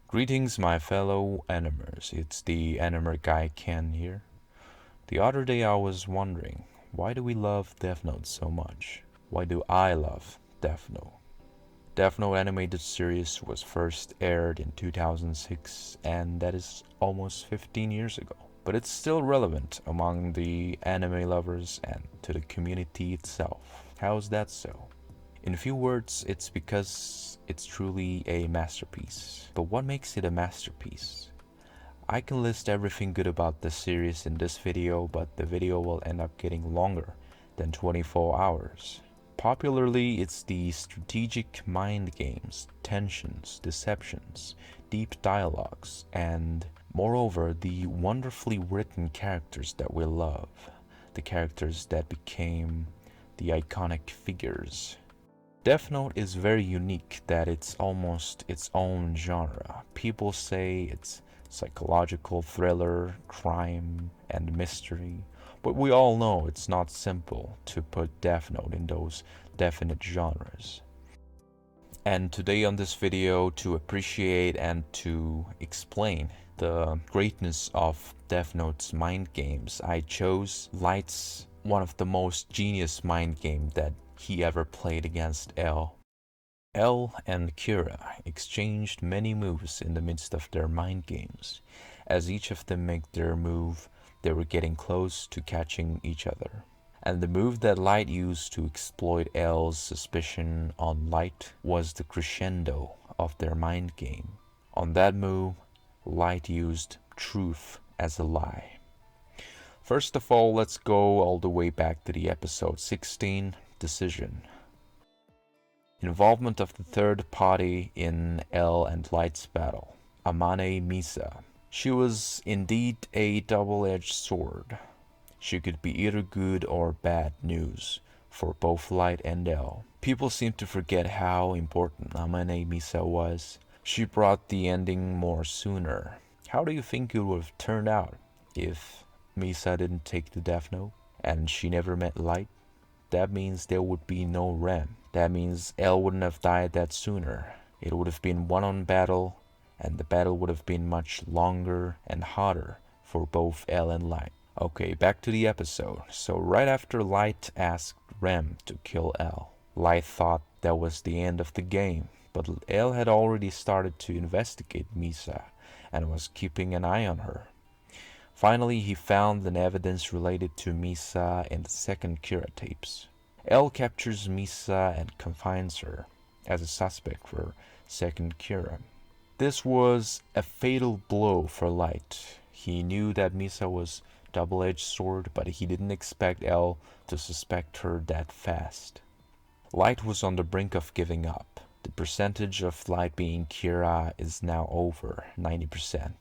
Greetings, my fellow animers. It's the animer guy Ken here. The other day I was wondering, why do we love Death Note so much? Why do I love Death Note? Death Note animated series was first aired in 2006, and that is almost 15 years ago. But it's still relevant among the anime lovers and to the community itself. How is that so? In a few words, it's because it's truly a masterpiece. But what makes it a masterpiece? I can list everything good about the series in this video, but the video will end up getting longer than 24 hours. Popularly, it's the strategic mind games, tensions, deceptions, deep dialogues, and moreover, the wonderfully written characters that we love. The characters that became the iconic figures. Death Note is very unique that it's almost its own genre. People say it's psychological thriller, crime, and mystery, but we all know it's not simple to put Death Note in those definite genres. And today on this video, to appreciate and to explain the greatness of Death Note's mind games, I chose Light's one of the most genius mind game that he ever played against L. L and Kira exchanged many moves in the midst of their mind games. As each of them made their move, they were getting close to catching each other. And the move that Light used to exploit L's suspicion on Light was the crescendo of their mind game. On that move, Light used truth as a lie. First of all, let's go all the way back to the episode 16, Decision. Involvement of the third party in L and Light's battle, Amane Misa. She was indeed a double-edged sword. She could be either good or bad news for both Light and L. People seem to forget how important Amane Misa was. She brought the ending more sooner. How do you think it would have turned out if Misa didn't take the Death Note and she never met Light? That means there would be no Ren. That means L wouldn't have died that sooner. It would have been one-on battle, and the battle would have been much longer and hotter for both L and Light. Okay, back to the episode. So right after Light asked Rem to kill L, Light thought that was the end of the game. But L had already started to investigate Misa and was keeping an eye on her. Finally, he found an evidence related to Misa in the second Kira tapes. L captures Misa and confines her as a suspect for second Kira. This was a fatal blow for Light. He knew that Misa was double-edged sword, but he didn't expect L to suspect her that fast. Light was on the brink of giving up. The percentage of Light being Kira is now over 90%.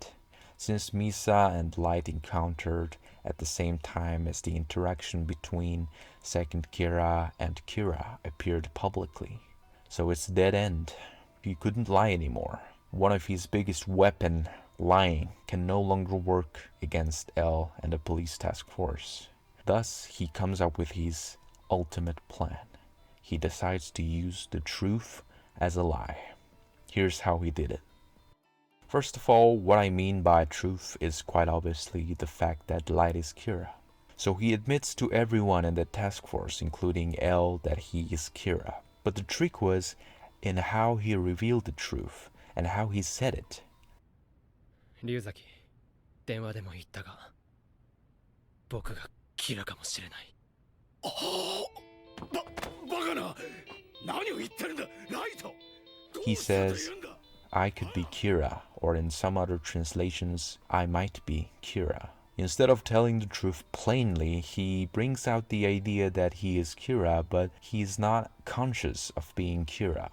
Since Misa and Light encountered at the same time as the interaction between second Kira and Kira appeared publicly. So it's dead end. He couldn't lie anymore. One of his biggest weapon, lying, can no longer work against L and the police task force. Thus, he comes up with his ultimate plan. He decides to use the truth as a lie. Here's how he did it. First of all, what I mean by truth is quite obviously the fact that Light is Kira. So he admits to everyone in the task force, including L, that he is Kira. But the trick was in how he revealed the truth and how he said it. 龍崎、電話でも言ったが、僕がキラかもしれない。バカな！何を言ってるんだ、ライト！ He says, I could be Kira, or in some other translations, I might be Kira. Instead of telling the truth plainly, he brings out the idea that he is Kira, but he's not conscious of being Kira.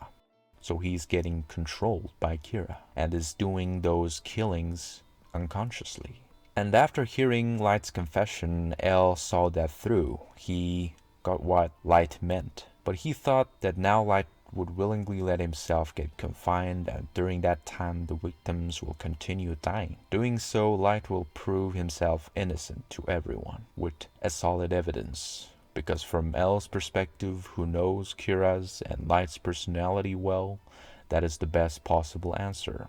So he's getting controlled by Kira, and is doing those killings unconsciously. And after hearing Light's confession, L saw that through. He got what Light meant. But he thought that now Light would willingly let himself get confined, and during that time the victims will continue dying. Doing so, Light will prove himself innocent to everyone with a solid evidence. Because from L's perspective, who knows Kira's and Light's personality well, That is the best possible answer,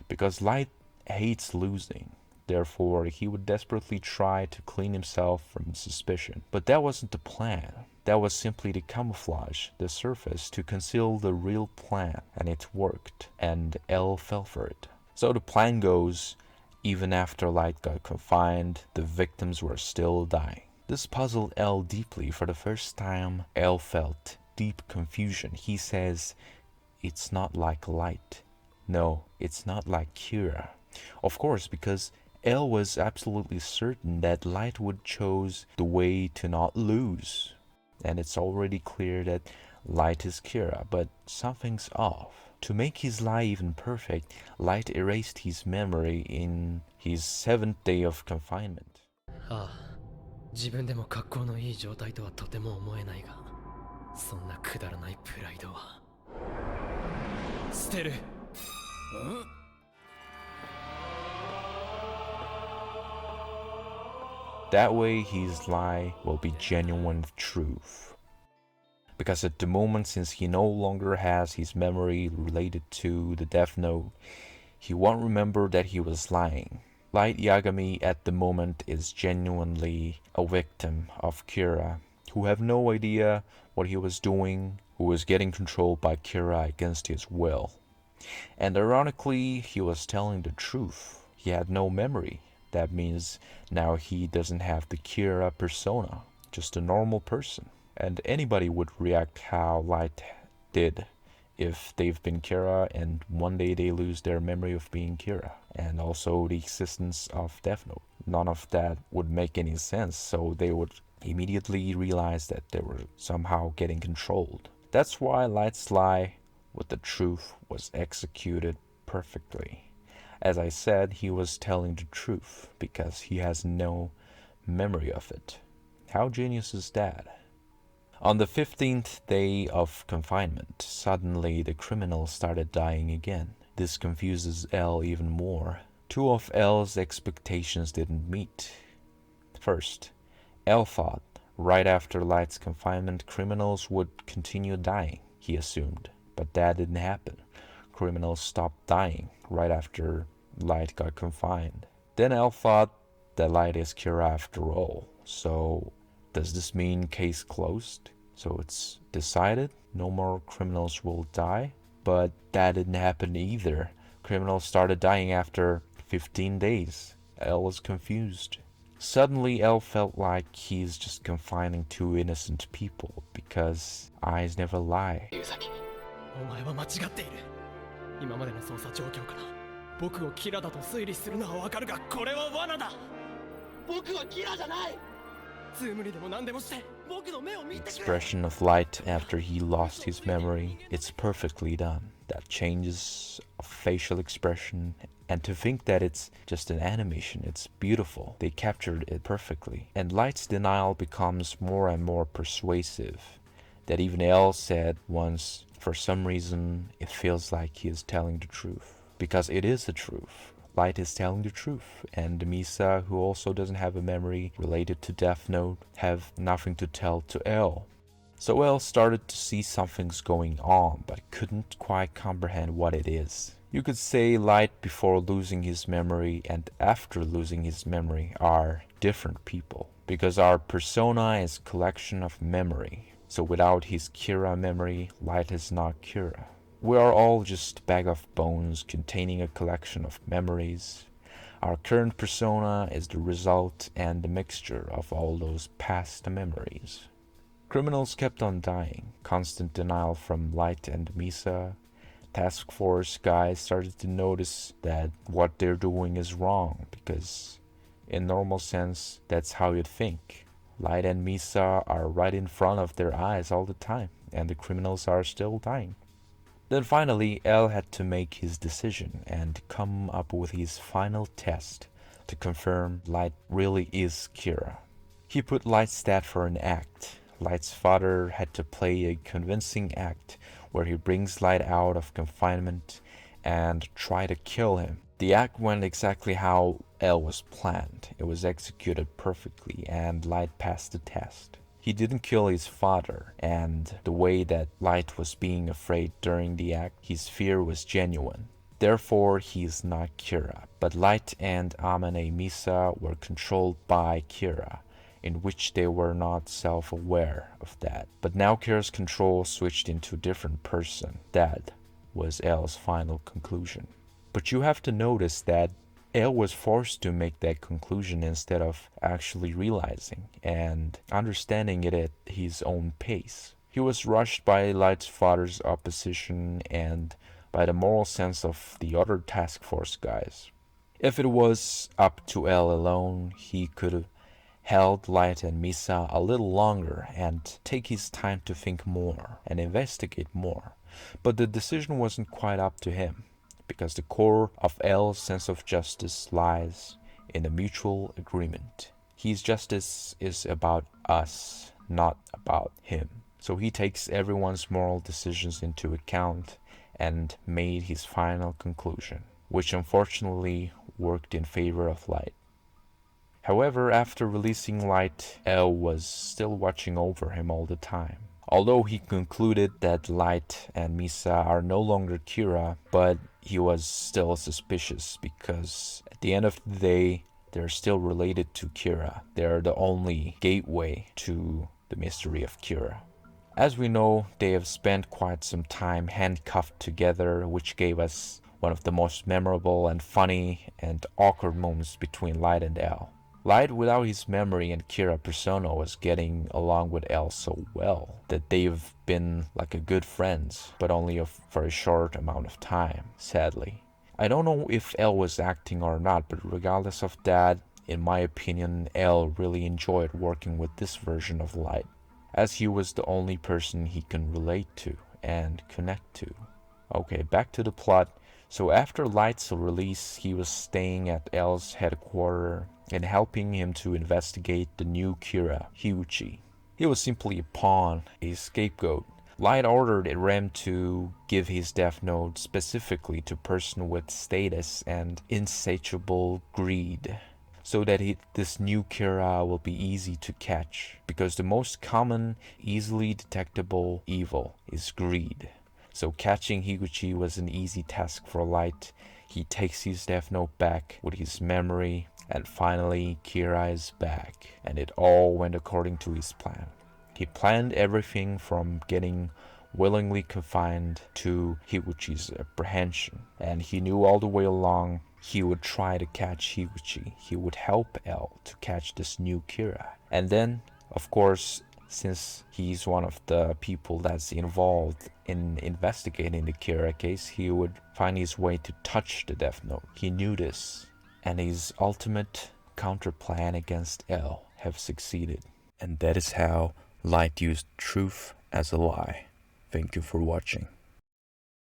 because Light hates losing. Therefore, he would desperately try to clean himself from suspicion. But that wasn't the plan. That was simply to camouflage the surface to conceal the real plan, and it worked, and L fell for it. So the plan goes, even after Light got confined, the victims were still dying. This puzzled L deeply. For the first time, L felt deep confusion. He says, "It's not like Light. No, it's not like Kira." Of course, because L was absolutely certain that Light would choose the way to not lose. And it's already clear that Light is Kira, but something's off. To make his lie even perfect, Light erased his memory in his 7th day of confinement. ああ、自分でも格好のいい状態とはとても思えないが、そんなくだらないプライドは捨てる。That way his lie will be genuine truth. Because at the moment, since he no longer has his memory related to the Death Note, he won't remember that he was lying. Light Yagami at the moment is genuinely a victim of Kira, who have no idea what he was doing, who was getting controlled by Kira against his will. And ironically, he was telling the truth. He had no memory. That means now he doesn't have the Kira persona, just a normal person. And anybody would react how Light did if they've been Kira and one day they lose their memory of being Kira, and also the existence of Death Note. None of that would make any sense, so they would immediately realize that they were somehow getting controlled. That's why Light's lie with the truth was executed perfectly. As I said, he was telling the truth because he has no memory of it. How genius is that? On the 15th day of confinement, suddenly the criminals started dying again. This confuses L even more. Two of L's expectations didn't meet. First, L thought right after Light's confinement, criminals would continue dying, he assumed. But that didn't happen. Criminals stopped dying right after Light got confined. Then L thought that Light is Kira after all. So does this mean case closed? So it's decided no more criminals will die? But that didn't happen either. Criminals started dying after 15 days. L was confused. Suddenly L felt like he's just confining two innocent people because eyes never lie. お前は間違っている。今までの捜査状況から僕をキラだと推理するのはわかるが、これは罠だ。僕はキラじゃない。ズームにでも何でもして僕の目を見てくれ。 Expression of Light after he lost his memory, it's perfectly done. That changes of facial expression, and to think that it's just an animation, it's beautiful. They captured it perfectly. And Light's denial becomes more and more persuasive. That even L said once, for some reason, it feels like he is telling the truth. Because it is the truth. Light is telling the truth, and Misa, who also doesn't have a memory related to Death Note, have nothing to tell to L. So L started to see something's going on, but couldn't quite comprehend what it is. You could say Light before losing his memory and after losing his memory are different people, because our persona is a collection of memory. So without his Kira memory, Light is not Kira. We are all just a bag of bones containing a collection of memories. Our current persona is the result and the mixture of all those past memories. Criminals kept on dying. Constant denial from Light and Misa. Task Force guys started to notice that what they're doing is wrong, because in normal sense, that's how you'd think. Light and Misa are right in front of their eyes all the time, and the criminals are still dying. Then finally, L had to make his decision and come up with his final test to confirm Light really is Kira. He put Light's stat for an act. Light's father had to play a convincing act where he brings Light out of confinement and try to kill him. The act went exactly how L was planned. It was executed perfectly and Light passed the test. He didn't kill his father, and the way that Light was being afraid during the act, his fear was genuine. Therefore, he is not Kira. But Light and Amane Misa were controlled by Kira, in which they were not self-aware of that. But now Kira's control switched into a different person. That was L's final conclusion. But you have to notice that L was forced to make that conclusion instead of actually realizing and understanding it at his own pace. He was rushed by Light's father's opposition and by the moral sense of the other task force guys. If it was up to L alone, he could have held Light and Misa a little longer and take his time to think more and investigate more. But the decision wasn't quite up to him, because the core of L's sense of justice lies in a mutual agreement. His justice is about us, not about him. So he takes everyone's moral decisions into account and made his final conclusion, which unfortunately worked in favor of Light. However, after releasing Light, L was still watching over him all the time. Although he concluded that Light and Misa are no longer Kira, but he was still suspicious because at the end of the day, they're still related to Kira. They're the only gateway to the mystery of Kira. As we know, they have spent quite some time handcuffed together, which gave us one of the most memorable and funny and awkward moments between Light and L. Light, without his memory and Kira persona, was getting along with L so well that they've been like a good friends, but only for a short amount of time, sadly. I don't know if L was acting or not, but regardless of that, in my opinion, L really enjoyed working with this version of Light, as he was the only person he can relate to and connect to. Okay, back to the plot. So after Light's release, he was staying at L's headquarters and helping him to investigate the new Kira, Higuchi. He was simply a pawn, a scapegoat. Light ordered Rem to give his death note specifically to a person with status and insatiable greed, so that this new Kira will be easy to catch, because the most common, easily detectable evil is greed. So catching Higuchi was an easy task for Light. He takes his death note back with his memory, and finally Kira is back, and it all went according to his plan. He planned everything from getting willingly confined to Higuchi's apprehension, and he knew all the way along he would try to catch Higuchi. He would help L to catch this new Kira. And then, of course, since he's one of the people that's involved in investigating the Kira case, he would find his way to touch the Death Note. He knew this, and his ultimate counterplan against L have succeeded. And that is how Light used truth as a lie. Thank you for watching.